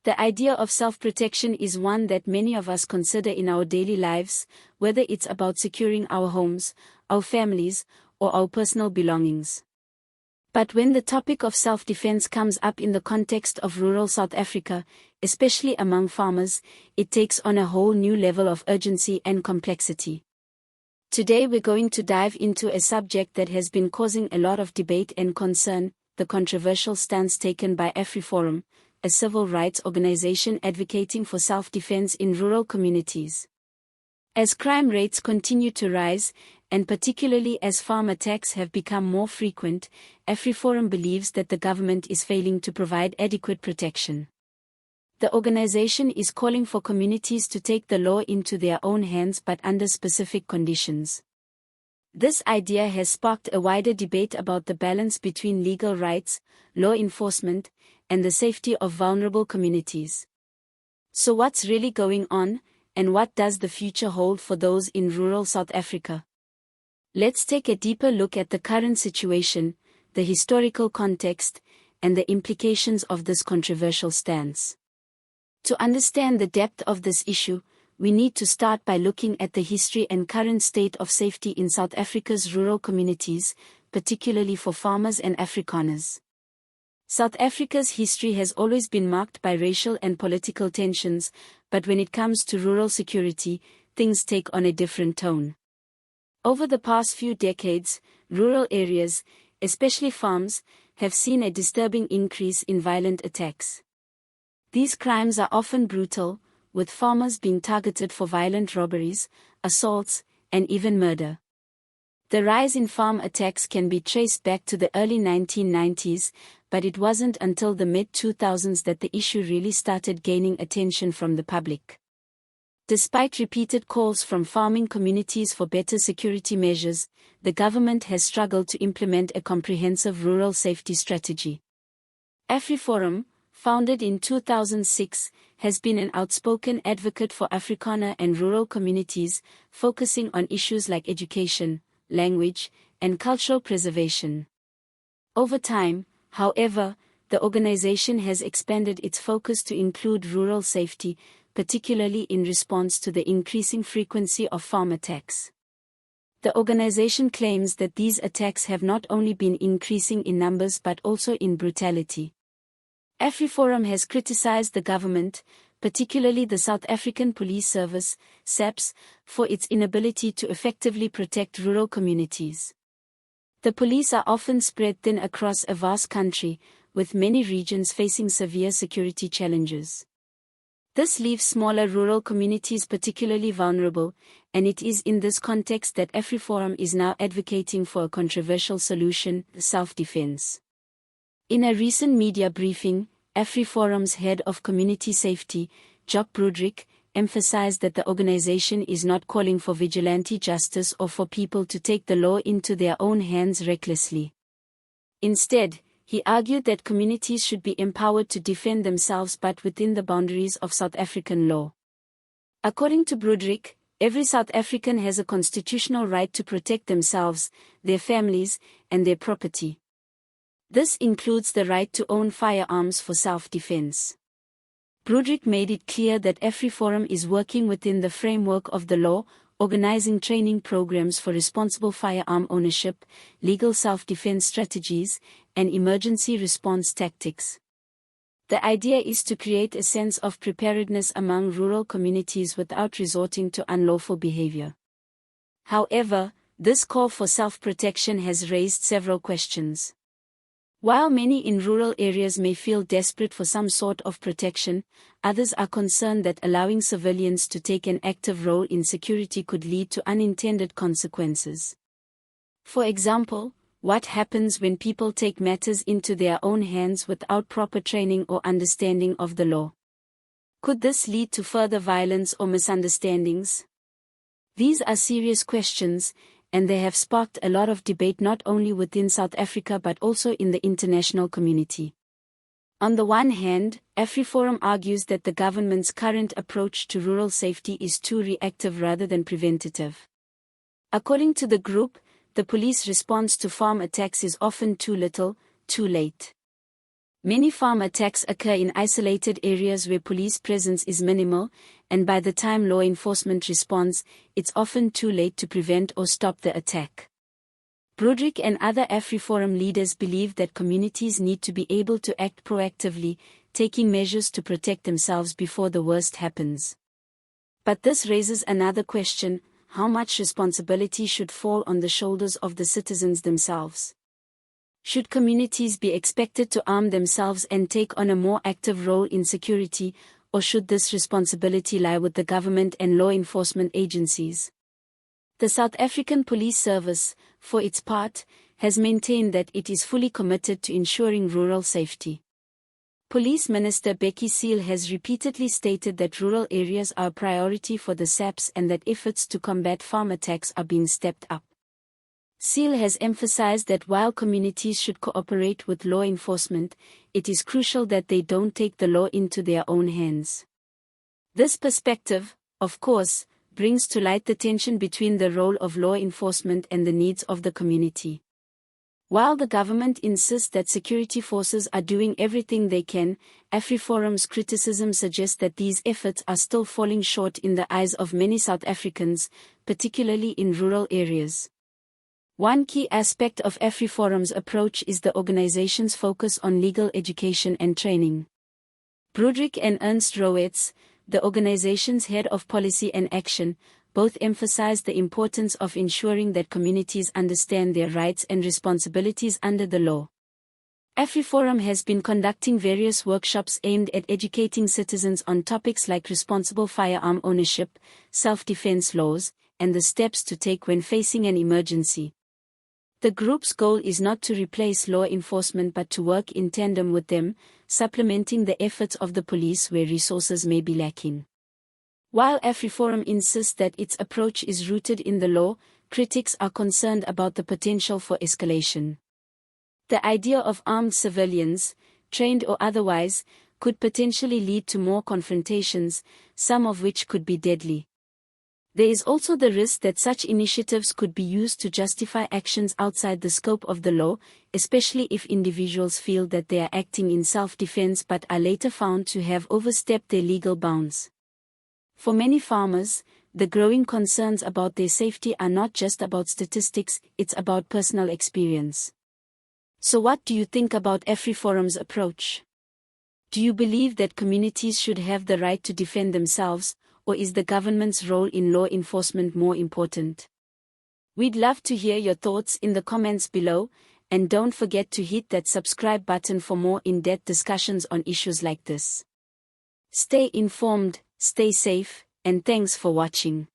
The idea of self-protection is one that many of us consider in our daily lives, whether it's about securing our homes, our families, or our personal belongings. But when the topic of self-defense comes up in the context of rural South Africa, especially among farmers, it takes on a whole new level of urgency and complexity. Today we're going to dive into a subject that has been causing a lot of debate and concern, the controversial stance taken by AfriForum, a civil rights organization advocating for self-defense in rural communities. As crime rates continue to rise, and particularly as farm attacks have become more frequent, AfriForum believes that the government is failing to provide adequate protection. The organization is calling for communities to take the law into their own hands but under specific conditions. This idea has sparked a wider debate about the balance between legal rights, law enforcement, and the safety of vulnerable communities. So what's really going on, and what does the future hold for those in rural South Africa? Let's take a deeper look at the current situation, the historical context, and the implications of this controversial stance. To understand the depth of this issue, we need to start by looking at the history and current state of safety in South Africa's rural communities, particularly for farmers and Afrikaners. South Africa's history has always been marked by racial and political tensions, but when it comes to rural security, things take on a different tone. Over the past few decades, rural areas, especially farms, have seen a disturbing increase in violent attacks. These crimes are often brutal, with farmers being targeted for violent robberies, assaults, and even murder. The rise in farm attacks can be traced back to the early 1990s, but it wasn't until the mid-2000s that the issue really started gaining attention from the public. Despite repeated calls from farming communities for better security measures, the government has struggled to implement a comprehensive rural safety strategy. AfriForum, founded in 2006, has been an outspoken advocate for Afrikaner and rural communities, focusing on issues like education, language, and cultural preservation. Over time, however, the organization has expanded its focus to include rural safety, particularly in response to the increasing frequency of farm attacks. The organization claims that these attacks have not only been increasing in numbers but also in brutality. AfriForum has criticized the government, particularly the South African Police Service, SAPS, for its inability to effectively protect rural communities. The police are often spread thin across a vast country, with many regions facing severe security challenges. This leaves smaller rural communities particularly vulnerable, and it is in this context that AfriForum is now advocating for a controversial solution, self-defense. In a recent media briefing, AfriForum's head of community safety, Jock Broodryk, emphasized that the organization is not calling for vigilante justice or for people to take the law into their own hands recklessly. Instead, he argued that communities should be empowered to defend themselves but within the boundaries of South African law. According to Broodryk, every South African has a constitutional right to protect themselves, their families, and their property. This includes the right to own firearms for self-defense. Broodryk made it clear that AfriForum is working within the framework of the law, organizing training programs for responsible firearm ownership, legal self-defense strategies, and emergency response tactics. The idea is to create a sense of preparedness among rural communities without resorting to unlawful behavior. However, this call for self-protection has raised several questions. While many in rural areas may feel desperate for some sort of protection, others are concerned that allowing civilians to take an active role in security could lead to unintended consequences. For example, what happens when people take matters into their own hands without proper training or understanding of the law? Could this lead to further violence or misunderstandings? These are serious questions, and they have sparked a lot of debate not only within South Africa but also in the international community. On the one hand, AfriForum argues that the government's current approach to rural safety is too reactive rather than preventative. According to the group, the police response to farm attacks is often too little, too late. Many farm attacks occur in isolated areas where police presence is minimal, and by the time law enforcement responds, it's often too late to prevent or stop the attack. Broderick and other AfriForum leaders believe that communities need to be able to act proactively, taking measures to protect themselves before the worst happens. But this raises another question: how much responsibility should fall on the shoulders of the citizens themselves? Should communities be expected to arm themselves and take on a more active role in security, or should this responsibility lie with the government and law enforcement agencies? The South African Police Service, for its part, has maintained that it is fully committed to ensuring rural safety. Police Minister Becky Cele has repeatedly stated that rural areas are a priority for the SAPS and that efforts to combat farm attacks are being stepped up. Cele has emphasized that while communities should cooperate with law enforcement, it is crucial that they don't take the law into their own hands. This perspective, of course, brings to light the tension between the role of law enforcement and the needs of the community. While the government insists that security forces are doing everything they can, AfriForum's criticism suggests that these efforts are still falling short in the eyes of many South Africans, particularly in rural areas. One key aspect of AfriForum's approach is the organization's focus on legal education and training. Broderick and Ernst Rowetz, the organization's head of policy and action, both emphasize the importance of ensuring that communities understand their rights and responsibilities under the law. AfriForum has been conducting various workshops aimed at educating citizens on topics like responsible firearm ownership, self-defense laws, and the steps to take when facing an emergency. The group's goal is not to replace law enforcement but to work in tandem with them, supplementing the efforts of the police where resources may be lacking. While AfriForum insists that its approach is rooted in the law, critics are concerned about the potential for escalation. The idea of armed civilians, trained or otherwise, could potentially lead to more confrontations, some of which could be deadly. There is also the risk that such initiatives could be used to justify actions outside the scope of the law, especially if individuals feel that they are acting in self-defense but are later found to have overstepped their legal bounds. For many farmers, the growing concerns about their safety are not just about statistics, it's about personal experience. So what do you think about AfriForum's approach? Do you believe that communities should have the right to defend themselves, or is the government's role in law enforcement more important? We'd love to hear your thoughts in the comments below, and don't forget to hit that subscribe button for more in-depth discussions on issues like this. Stay informed, stay safe, and thanks for watching.